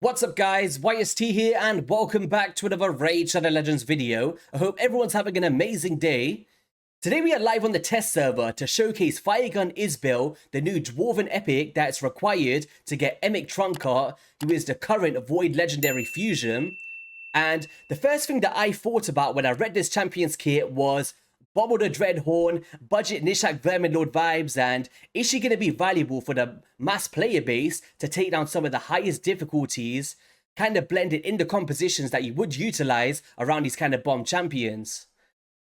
What's up guys, YST here and welcome back to another Raid Shadow Legends video. I hope everyone's having an amazing day. Today we are live on the test server to showcase Fyr-Gun Isbeil, the new Dwarven epic that's required to get Emic Trunkheart, who is the current Void Legendary Fusion. And the first thing that I thought about when I read this Champions kit was Bommal the Dreadhorn, budget Gnishak Verminlord vibes, and is she going to be valuable for the mass player base to take down some of the highest difficulties, kind of blended in the compositions that you would utilize around these kind of bomb champions?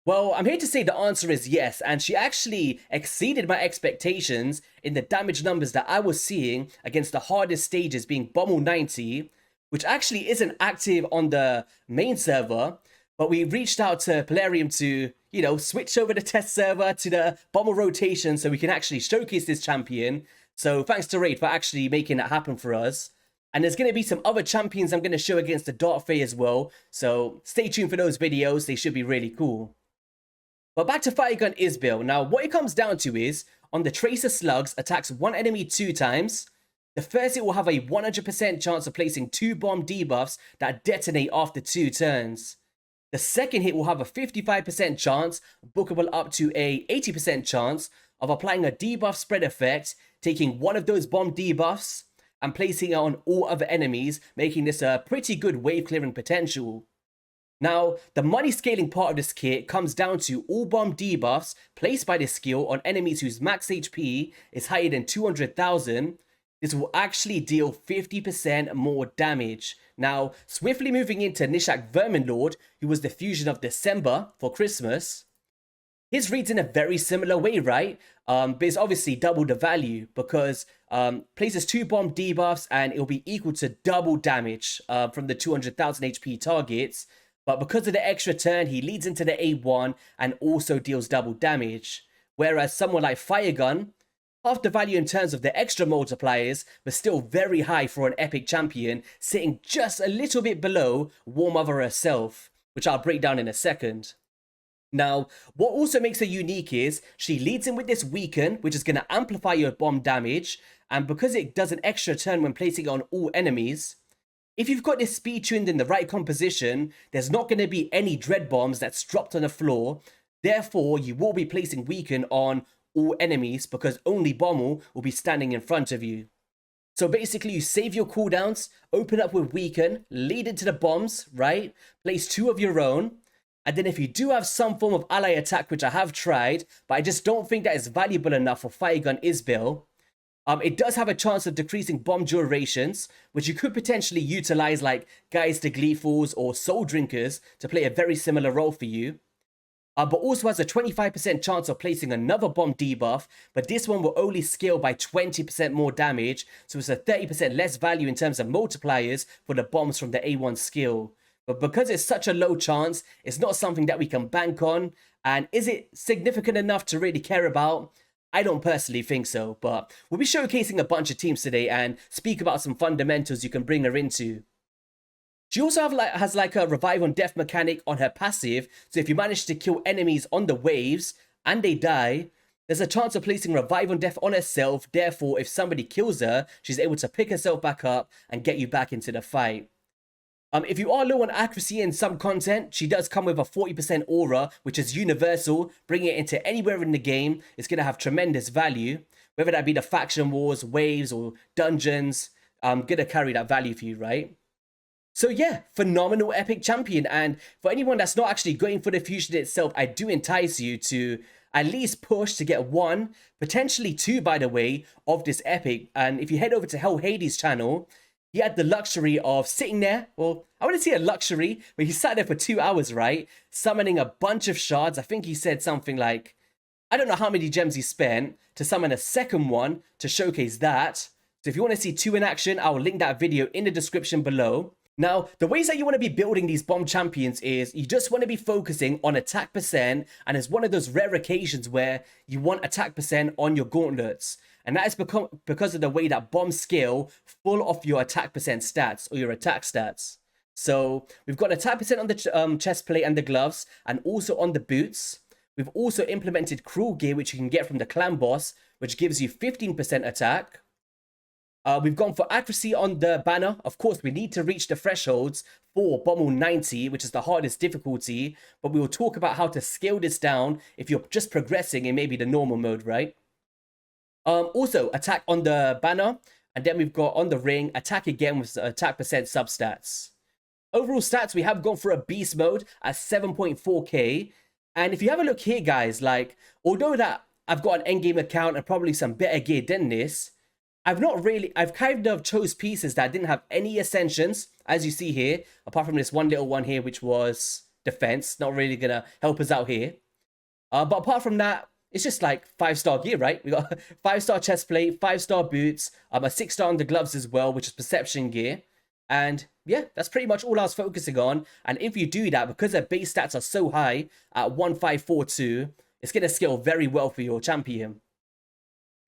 Well, I'm here to say the answer is yes, and she actually exceeded my expectations in the damage numbers that I was seeing against the hardest stages, being Bommal 90, which actually isn't active on the main server, but we reached out to Plarium to, switch over the test server to the Bommal rotation so we can actually showcase this champion. So thanks to Raid for actually making that happen for us. And there's going to be some other champions I'm going to show against the Dark Fae as well. So stay tuned for those videos. They should be really cool. But back to Fyr-Gun Isbeil. Now, what it comes down to is, on the Tracer Slugs, attacks one enemy 2 times. The first hit will have a 100% chance of placing 2 bomb debuffs that detonate after 2 turns. The second hit will have a 55% chance, bookable up to a 80% chance, of applying a debuff spread effect, taking one of those bomb debuffs and placing it on all other enemies, making this a pretty good wave clearing potential. Now, the money scaling part of this kit comes down to all bomb debuffs placed by this skill on enemies whose max HP is higher than 200,000. This will actually deal 50% more damage. Now, swiftly moving into Gnishak Verminlord, who was the fusion of December for Christmas. His reads in a very similar way, right? But it's obviously double the value because places 2 bomb debuffs and it'll be equal to double damage from the 200,000 HP targets. But because of the extra turn, he leads into the A1 and also deals double damage. Whereas someone like Fyr-Gun, half the value in terms of the extra multipliers, but still very high for an epic champion, sitting just a little bit below Warmother herself, which I'll break down in a second. Now, what also makes her unique is she leads in with this weaken, which is going to amplify your bomb damage, and because it does an extra turn when placing it on all enemies, if you've got this speed tuned in the right composition, there's not going to be any dread bombs that's dropped on the floor. Therefore, you will be placing weaken on all enemies because only Bommal will be standing in front of you. So basically, you save your cooldowns, open up with weaken, lead into the bombs, right? Place 2 of your own. And then if you do have some form of ally attack, which I have tried, but I just don't think that is valuable enough for Fyr-Gun Isbeil, it does have a chance of decreasing bomb durations, which you could potentially utilize like Guys to Gleefuls or Soul Drinkers to play a very similar role for you. But also has a 25% chance of placing another bomb debuff, but this one will only scale by 20% more damage, so it's a 30% less value in terms of multipliers for the bombs from the A1 skill. But because it's such a low chance, it's not something that we can bank on, and is it significant enough to really care about? I don't personally think so, but we'll be showcasing a bunch of teams today and speak about some fundamentals you can bring her into. She also has like a revive on death mechanic on her passive, so if you manage to kill enemies on the waves and they die, there's a chance of placing revive on death on herself. Therefore, if somebody kills her, she's able to pick herself back up and get you back into the fight. If you are low on accuracy in some content, she does come with a 40% aura, which is universal. Bringing it into anywhere in the game is going to have tremendous value. Whether that be the faction wars, waves, or dungeons, I'm going to carry that value for you, right? So yeah, phenomenal epic champion. And for anyone that's not actually going for the fusion itself, I do entice you to at least push to get 1, potentially 2, by the way, of this epic. And if you head over to hellhades channel, he had the luxury of sitting there, well, I wouldn't say a luxury, but he sat there for 2 hours, right? Summoning a bunch of shards. I think he said something like, I don't know how many gems he spent to summon a second one to showcase that. So if you want to see 2 in action, I'll link that video in the description below. Now, the ways that you want to be building these bomb champions is you just want to be focusing on attack percent, and it's one of those rare occasions where you want attack percent on your gauntlets. And that is because of the way that bombs scale full of your attack percent stats or your attack stats. So we've got attack percent on the chest plate and the gloves, and also on the boots. We've also implemented cruel gear, which you can get from the clan boss, which gives you 15% attack. We've gone for accuracy on the banner. Of course, we need to reach the thresholds for Bommal 90, which is the hardest difficulty, but we will talk about how to scale this down if you're just progressing in maybe the normal mode, right? Also, attack on the banner, and then we've got on the ring, attack again with attack percent substats. Overall stats, we have gone for a beast mode at 7.4k, and if you have a look here, guys, like, although that I've got an endgame account and probably some better gear than this, I've kind of chose pieces that didn't have any ascensions, as you see here, apart from this one little one here, which was defense, not really gonna help us out here. But apart from that, it's just like 5-star gear, right? We got 5-star chest plate, 5-star boots, a 6-star on the gloves as well, which is perception gear. And yeah, that's pretty much all I was focusing on. And if you do that, because their base stats are so high at 1542, it's gonna scale very well for your champion.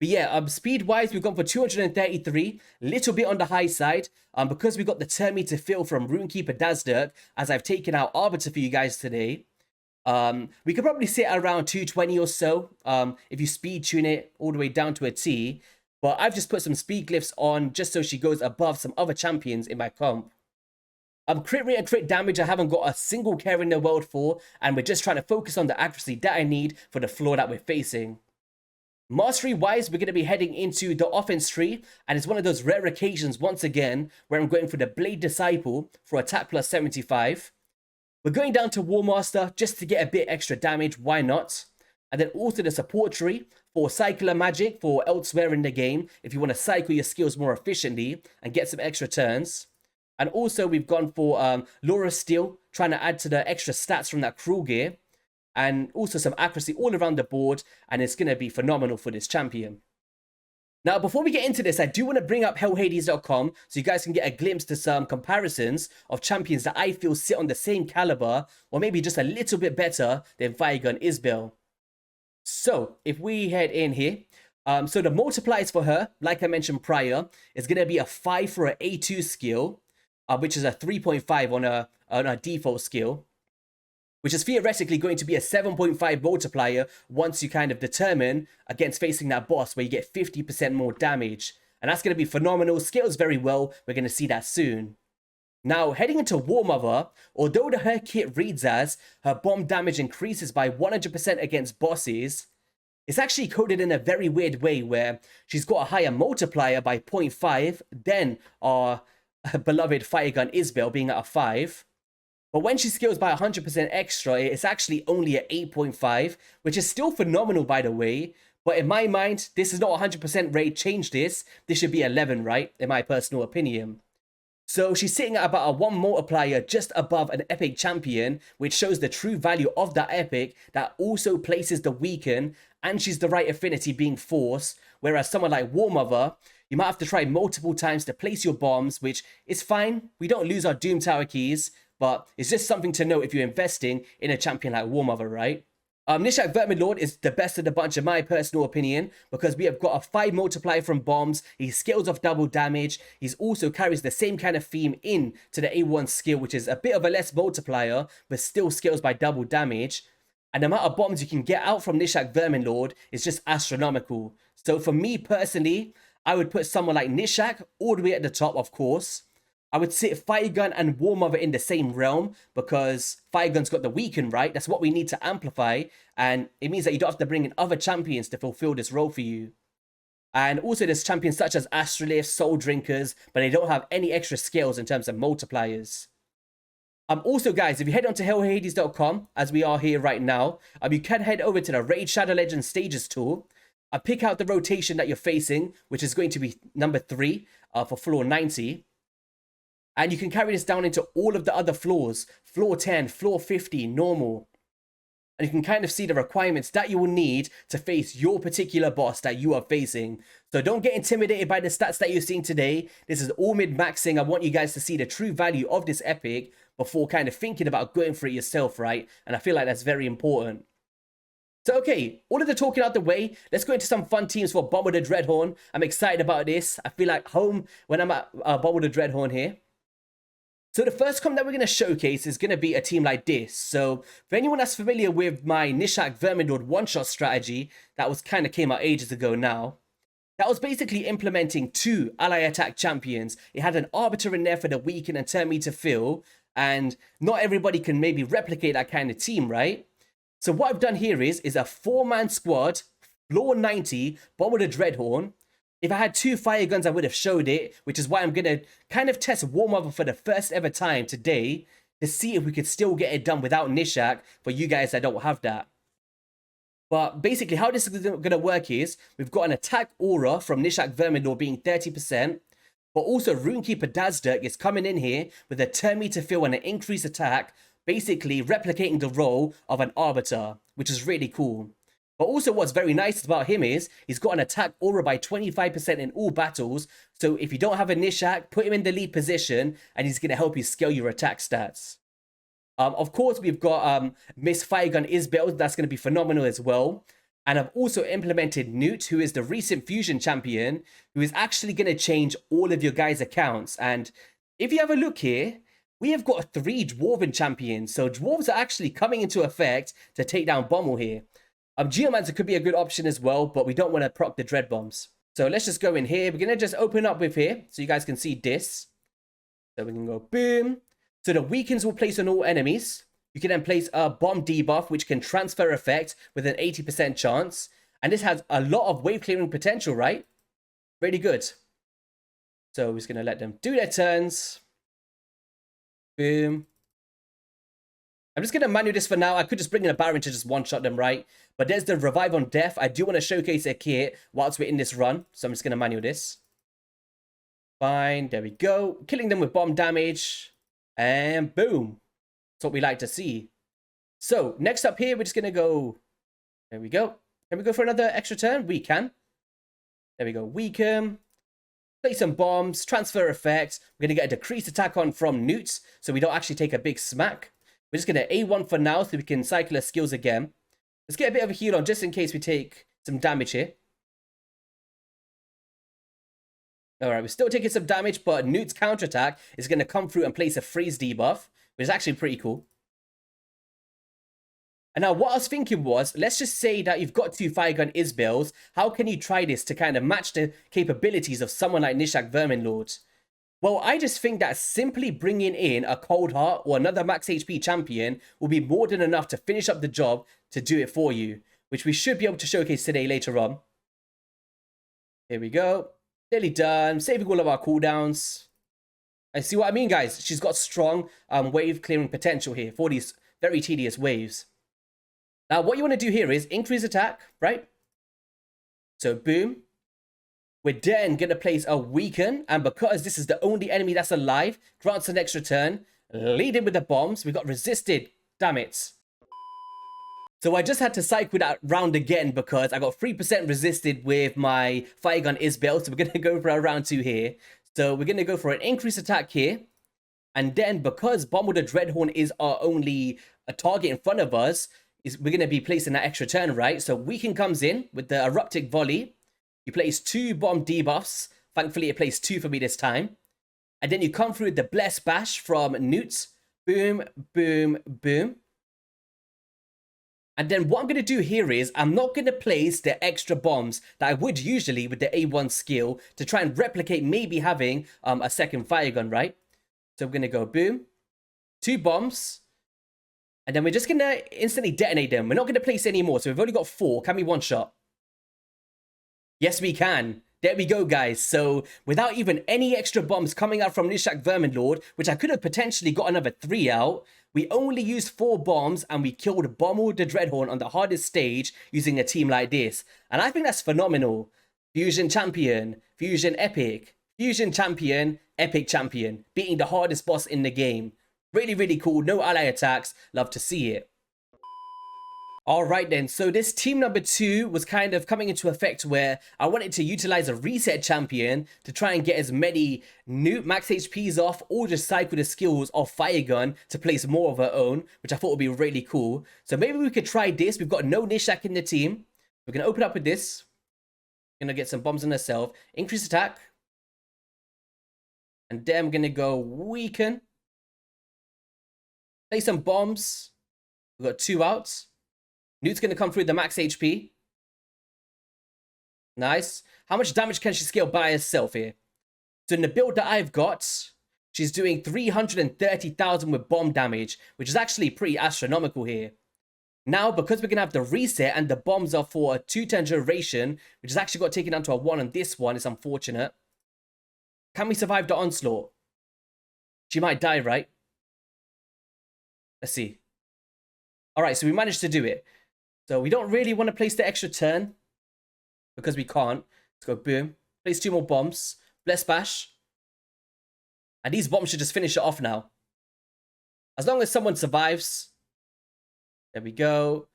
But yeah, speed-wise, we've gone for 233, little bit on the high side, because we got the turn meter fill from Runekeeper Dazdurk, as I've taken out Arbiter for you guys today. We could probably sit around 220 or so, if you speed tune it all the way down to a T, but I've just put some speed glyphs on just so she goes above some other champions in my comp. Crit rate and crit damage, I haven't got a single care in the world for, and we're just trying to focus on the accuracy that I need for the floor that we're facing. Mastery wise, we're going to be heading into the offense tree, and it's one of those rare occasions once again where I'm going for the Blade Disciple for attack plus 75. We're going down to War Master just to get a bit extra damage, why not? And then also the support tree for Cycler Magic for elsewhere in the game if you want to cycle your skills more efficiently and get some extra turns. And also we've gone for Laura Steel, trying to add to the extra stats from that Cruel gear. And also some accuracy all around the board, and it's going to be phenomenal for this champion. Now, before we get into this, I do want to bring up hellhades.com so you guys can get a glimpse to some comparisons of champions that I feel sit on the same caliber, or maybe just a little bit better than Fyr-Gun Isbeil. So, if we head in here, so the multipliers for her, like I mentioned prior, is going to be a 5 for an A2 skill, which is a 3.5 on a default skill, which is theoretically going to be a 7.5 multiplier once you kind of determine against facing that boss where you get 50% more damage. And that's going to be phenomenal, scales very well, we're going to see that soon. Now, heading into Warmother, although her kit reads as her bomb damage increases by 100% against bosses, it's actually coded in a very weird way where she's got a higher multiplier by 0.5 than our beloved Fyr-Gun Isbeil being at a 5. But when she scales by 100% extra, it's actually only at 8.5, which is still phenomenal, by the way. But in my mind, this is not 100% rate change this. This should be 11, right? In my personal opinion. So she's sitting at about a 1 multiplier just above an epic champion, which shows the true value of that epic that also places the weaken, and she's the right affinity being force. Whereas someone like Warmother, you might have to try multiple times to place your bombs, which is fine. We don't lose our Doom Tower keys. But it's just something to note if you're investing in a champion like Warmother, right? Gnishak Verminlord is the best of the bunch in my personal opinion because we have got a 5 multiplier from bombs, he scales off double damage, he also carries the same kind of theme in to the A1 skill, which is a bit of a less multiplier, but still scales by double damage. And the amount of bombs you can get out from Gnishak Verminlord is just astronomical. So for me personally, I would put someone like Gnishak all the way at the top, of course. I would sit Fyr-Gun and Warmother in the same realm because Fyr-Gun's got the weaken, right? That's what we need to amplify. And it means that you don't have to bring in other champions to fulfill this role for you. And also there's champions such as Astroliths, Soul Drinkers, but they don't have any extra scales in terms of multipliers. Also, guys, if you head on to hellhades.com, as we are here right now, you can head over to the Raid Shadow Legends Stages tool. Pick out the rotation that you're facing, which is going to be number 3 for floor 90. And you can carry this down into all of the other floors, floor 10, floor 50, normal. And you can kind of see the requirements that you will need to face your particular boss that you are facing. So don't get intimidated by the stats that you're seeing today. This is all mid-maxing. I want you guys to see the true value of this epic before kind of thinking about going for it yourself, right? And I feel like that's very important. So, okay, all of the talking out the way, let's go into some fun teams for Bommal the Dreadhorn. I'm excited about this. I feel like home when I'm at Bommal the Dreadhorn here. So the first comp that we're going to showcase is going to be a team like this. So for anyone that's familiar with my Gnishak Verminlord one-shot strategy, that was kind of came out ages ago now. that was basically implementing 2 ally attack champions. It had an Arbiter in there for the weaken and turn me to fill, and not everybody can maybe replicate that kind of team, right? So what I've done here is a 4-man squad, floor 90, bomb with a Dreadhorn. If I had 2 fire guns, I would have showed it, which is why I'm going to kind of test Warmother for the first ever time today to see if we could still get it done without Gnishak for you guys that don't have that. But basically how this is going to work is we've got an attack aura from Gnishak Verminlord being 30%, but also Runekeeper Dazdurk is coming in here with a turn me to fill and an increased attack, basically replicating the role of an Arbiter, which is really cool. But also what's very nice about him is he's got an attack aura by 25% in all battles, so if you don't have a Gnishak, put him in the lead position and he's going to help you scale your attack stats. Of course, we've got Miss Fyr-Gun Isbeil, that's going to be phenomenal as well. And I've also implemented Gnut, who is the recent Fusion champion, who is actually going to change all of your guys' accounts. And if you have a look here, we have got 3 Dwarven champions. So Dwarves are actually coming into effect to take down Bommal here. Geomancer could be a good option as well, but we don't want to proc the Dread Bombs. So let's just go in here. We're going to just open up with here so you guys can see this. So we can go boom. So the weakens will place on all enemies. You can then place a bomb debuff, which can transfer effect with an 80% chance. And this has a lot of wave clearing potential, right? Really good. So we're just going to let them do their turns. Boom. I'm just going to manual this for now. I could just bring in a Baron to just one-shot them, right? But there's the Revive on Death. I do want to showcase a kit whilst we're in this run. So I'm just going to manual this. Fine. There we go. Killing them with bomb damage. And boom. That's what we like to see. So next up here, we're just going to go. There we go. Can we go for another extra turn? We can. There we go. Weaken. Play some bombs. Transfer effects. We're going to get a decreased attack on from Gnut, so we don't actually take a big smack. We're just going to A1 for now so we can cycle our skills again. Let's get a bit of a heal on just in case we take some damage here. Alright, we're still taking some damage, but Gnut's counterattack is going to come through and place a freeze debuff, which is actually pretty cool. And now what I was thinking was, let's just say that you've got 2 Fyr-Gun Isbeils. How can you try this to kind of match the capabilities of someone like Gnishak Verminlord? Well, I just think that simply bringing in a Cold Heart or another max HP champion will be more than enough to finish up the job to do it for you, which we should be able to showcase today later on. Here we go. Nearly done. Saving all of our cooldowns. And see what I mean, guys? She's got strong wave clearing potential here for these very tedious waves. Now, what you want to do here is increase attack, right? So, boom. We're then going to place a weaken, and because this is the only enemy that's alive, grants an extra turn, lead in with the bombs. We got resisted, damn it. So I just had to cycle that round again because I got 3% resisted with my Fyr-Gun Isbeil, so we're going to go for a round 2 here. So we're going to go for an increased attack here, and then because Bommal the Dreadhorn is our only target in front of us, we're going to be placing that extra turn, right? So weaken comes in with the Eruptic Volley. You place 2 bomb debuffs. Thankfully, it placed 2 for me this time. And then you come through with the Bless Bash from Gnut. Boom, boom, boom. And then what I'm going to do here is I'm not going to place the extra bombs that I would usually with the A1 skill to try and replicate maybe having a second Fyr-Gun, right? So I'm going to go boom. 2 bombs. And then we're just going to instantly detonate them. We're not going to place any more. So we've only got 4. Can we one-shot? Yes, we can. There we go, guys. So without even any extra bombs coming out from Gnishak Verminlord, which I could have potentially got another 3 out, we only used 4 bombs and we killed Bommal the Dreadhorn on the hardest stage using a team like this. And I think that's phenomenal. Fusion champion, Fusion Epic, Fusion champion, Epic champion, beating the hardest boss in the game. Really, really cool. No ally attacks. Love to see it. Alright then, so this team number 2 was kind of coming into effect where I wanted to utilize a reset champion to try and get as many new max HPs off or just cycle the skills of Fyr-Gun to place more of her own, which I thought would be really cool. So maybe we could try this. We've got no Gnishak in the team. We're going to open up with this. We're going to get some bombs on herself. Increase attack. And then we're going to go weaken. Place some bombs. We've got 2 outs. Gnut's going to come through the max HP. Nice. How much damage can she scale by herself here? So in the build that I've got, she's doing 330,000 with bomb damage, which is actually pretty astronomical here. Now, because we're going to have the reset and the bombs are for a 2-turn duration, which has actually got taken down to a 1 on this one, it's unfortunate. Can we survive the onslaught? She might die, right? Let's see. All right, so we managed to do it. So we don't really want to place the extra turn because we can't. Let's go boom. Place 2 more bombs. Bless bash. And these bombs should just finish it off now. As long as someone survives. There we go.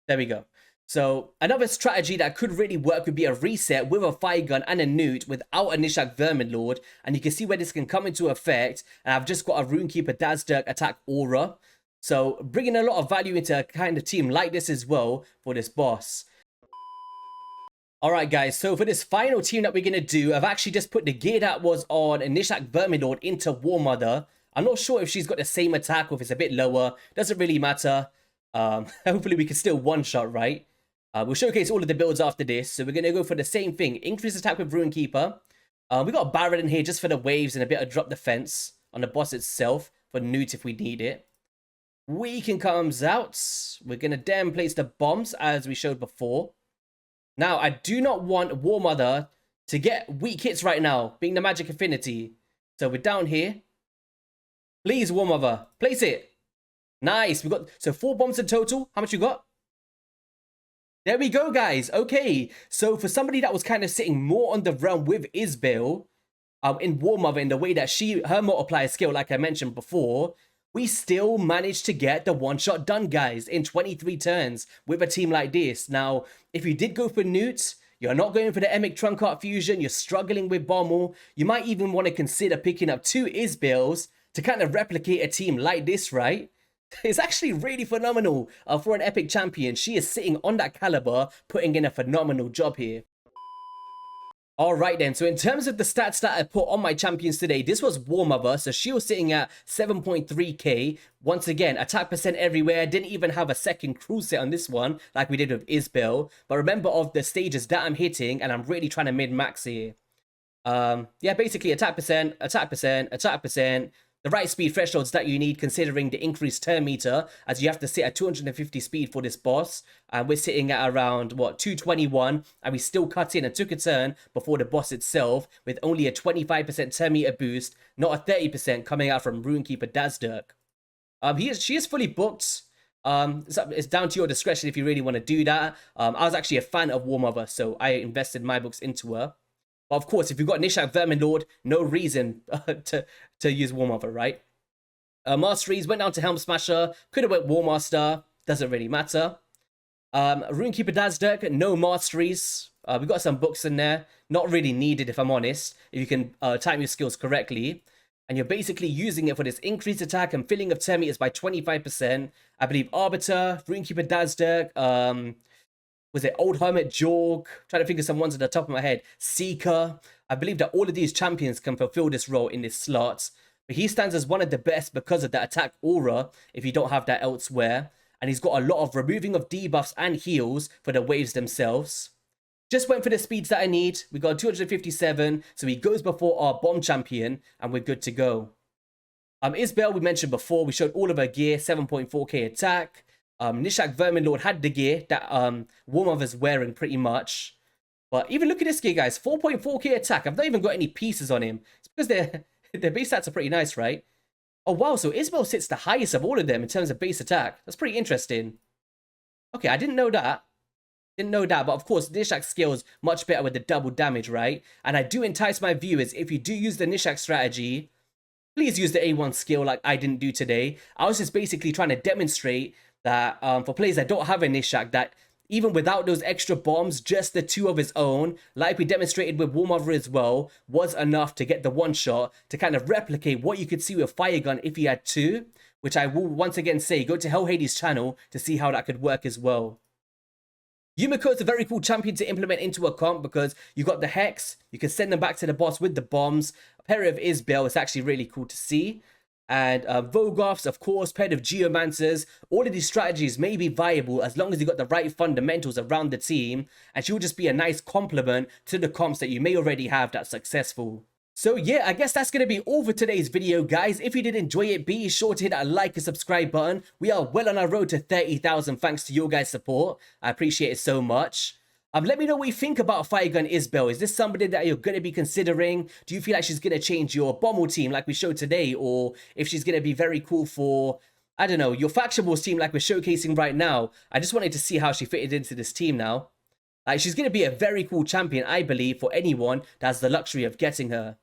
There we go. So another strategy that could really work would be a reset with a Fyr-Gun and a Gnut without a Gnishak Verminlord. And you can see where this can come into effect. And I've just got a Runekeeper Dazdurk attack aura. So bringing a lot of value into a kind of team like this as well for this boss. Alright guys, so for this final team that we're going to do, I've actually just put the gear that was on Gnishak Verminlord into Warmother. I'm not sure if she's got the same attack or if it's a bit lower. Doesn't really matter. Hopefully we can still one-shot, right? We'll showcase all of the builds after this. So we're going to go for the same thing. Increase attack with Runekeeper. We got a Barret in here just for the waves and a bit of drop defense on the boss itself. For Gnut if we need it. Weaken comes out. We're going to then place the bombs as we showed before. Now, I do not want Warmother to get weak hits right now, being the magic affinity. So we're down here. Please, Warmother, place it. Nice. We got, so 4 bombs in total. How much you got? There we go, guys. Okay. So for somebody that was kind of sitting more on the realm with Isbeil, in Warmother, in the way that her multiplier skill, like I mentioned before, we still managed to get the one-shot done, guys, in 23 turns with a team like this. Now, if you did go for Gnut, you're not going for the Emic Trunkheart fusion, you're struggling with Bommal, you might even want to consider picking up 2 Isbeils to kind of replicate a team like this, right? It's actually really phenomenal for an epic champion. She is sitting on that caliber, putting in a phenomenal job here. Alright then, so in terms of the stats that I put on my champions today, this was Warmother, so she was sitting at 7.3k. Once again, attack percent everywhere, didn't even have a second cruise set on this one, like we did with Isbeil. But remember of the stages that I'm hitting, and I'm really trying to min-max here. Yeah, basically attack percent, attack percent, attack percent, the right speed thresholds that you need considering the increased turn meter, as you have to sit at 250 speed for this boss. And we're sitting at around, what, 221, and we still cut in and took a turn before the boss itself with only a 25% turn meter boost, not a 30% coming out from Runekeeper Dazdurk. She is fully booked. It's down to your discretion if you really want to do that. I was actually a fan of Warmother, so I invested my books into her. But of course, if you've got Gnishak Verminlord, no reason to use Warmother, right? Masteries went down to Helm Smasher. Could have went War Master. Doesn't really matter. Runekeeper Dazdurk, no masteries. We got some books in there. Not really needed, if I'm honest. If you can time your skills correctly. And you're basically using it for this increased attack and filling of turn meters by 25%. I believe Arbiter, Runekeeper Dazdurk, was it Old Hermit Jorg? Trying to think of some ones at the top of my head. Seeker. I believe that all of these champions can fulfill this role in this slot. But he stands as one of the best because of the attack aura, if you don't have that elsewhere. And he's got a lot of removing of debuffs and heals for the waves themselves. Just went for the speeds that I need. We got 257, so he goes before our bomb champion, and we're good to go. Isbeil, we mentioned before, we showed all of her gear, 7.4k attack. Gnishak Verminlord had the gear that Warmother's wearing pretty much. But even look at this gear, guys. 4.4k attack. I've not even got any pieces on him. It's because their base stats are pretty nice, right? Oh, wow. So Isbeil sits the highest of all of them in terms of base attack. That's pretty interesting. Okay, I didn't know that. But of course, Gnishak's skill is much better with the double damage, right? And I do entice my viewers, if you do use the Gnishak strategy, please use the A1 skill like I didn't do today. I was just basically trying to demonstrate that for players that don't have a Gnishak, that even without those extra bombs, just the 2 of his own, like we demonstrated with Warmother as well, was enough to get the one shot to kind of replicate what you could see with Fyr-Gun if he had 2, which I will once again say, go to hellhades channel to see how that could work as well. Yumiko is a very cool champion to implement into a comp because you got the Hex, you can send them back to the boss with the bombs. A pair of Isbeil is actually really cool to see. and Vogoths, of course, paired with Geomancers. All of these strategies may be viable as long as you got the right fundamentals around the team, and she will just be a nice complement to the comps that you may already have that's successful. So yeah, I guess that's going to be all for today's video, guys. If you did enjoy it, be sure to hit that like and subscribe button. We are well on our road to 30,000 thanks to your guys' support. I appreciate it so much. Let me know what you think about Fyr-Gun Isbeil. Is this somebody that you're going to be considering? Do you feel like she's going to change your Bommal team like we showed today? Or if she's going to be very cool for, I don't know, your Faction Wars team like we're showcasing right now? I just wanted to see how she fitted into this team now. Like, she's going to be a very cool champion, I believe, for anyone that has the luxury of getting her.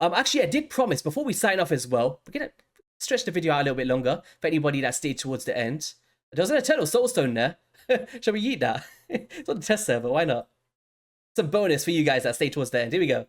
Actually, I did promise, before we sign off as well, we're going to stretch the video out a little bit longer for anybody that stayed towards the end. There was an Eternal Soulstone there. Shall we eat that? It's on the test server, why not? Some bonus for you guys that stay towards the end. Here we go.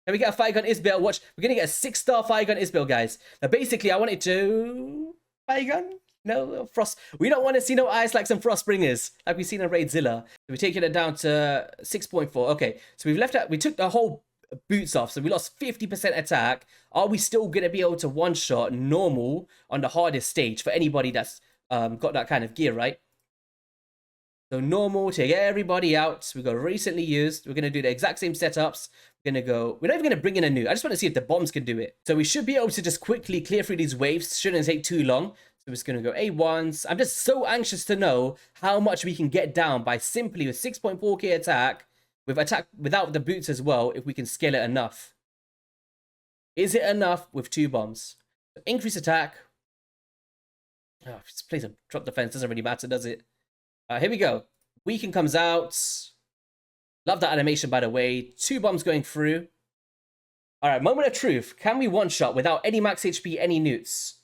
And we get a Fyr-Gun Isbeil. Watch, we're going to get a 6-star Fyr-Gun Isbeil, guys. Now, basically, I wanted to... Fyr-Gun? No, Frost. We don't want to see no eyes like some Frostbringers, like we've seen in Raidzilla. So we're taking it down to 6.4. Okay, so we've left out... We took the whole boots off, so we lost 50% attack. Are we still going to be able to one-shot normal on the hardest stage for anybody that's got that kind of gear, right? So normal, take everybody out. We got recently used. We're going to do the exact same setups. We're going to go... We're not even going to bring in a new. I just want to see if the bombs can do it. So we should be able to just quickly clear through these waves. Shouldn't take too long. So we're just going to go A1s. I'm just so anxious to know how much we can get down by simply with 6.4k attack. With attack without the boots as well, if we can scale it enough. Is it enough with 2 bombs? So increase attack. Oh, this place of drop defense doesn't really matter, does it? Here we go. Weaken comes out. Love that animation, by the way. 2 bombs going through. Alright, moment of truth. Can we one-shot without any max HP, any newts?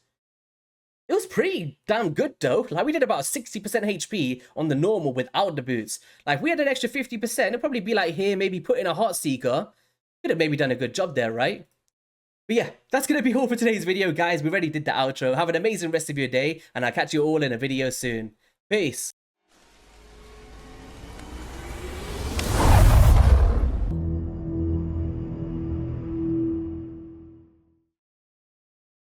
It was pretty damn good, though. Like, we did about 60% HP on the normal without the boots. Like, we had an extra 50%. It'd probably be like here, maybe put in a Heart Seeker. Could have maybe done a good job there, right? But yeah, that's going to be all for today's video, guys. We already did the outro. Have an amazing rest of your day, and I'll catch you all in a video soon. Peace.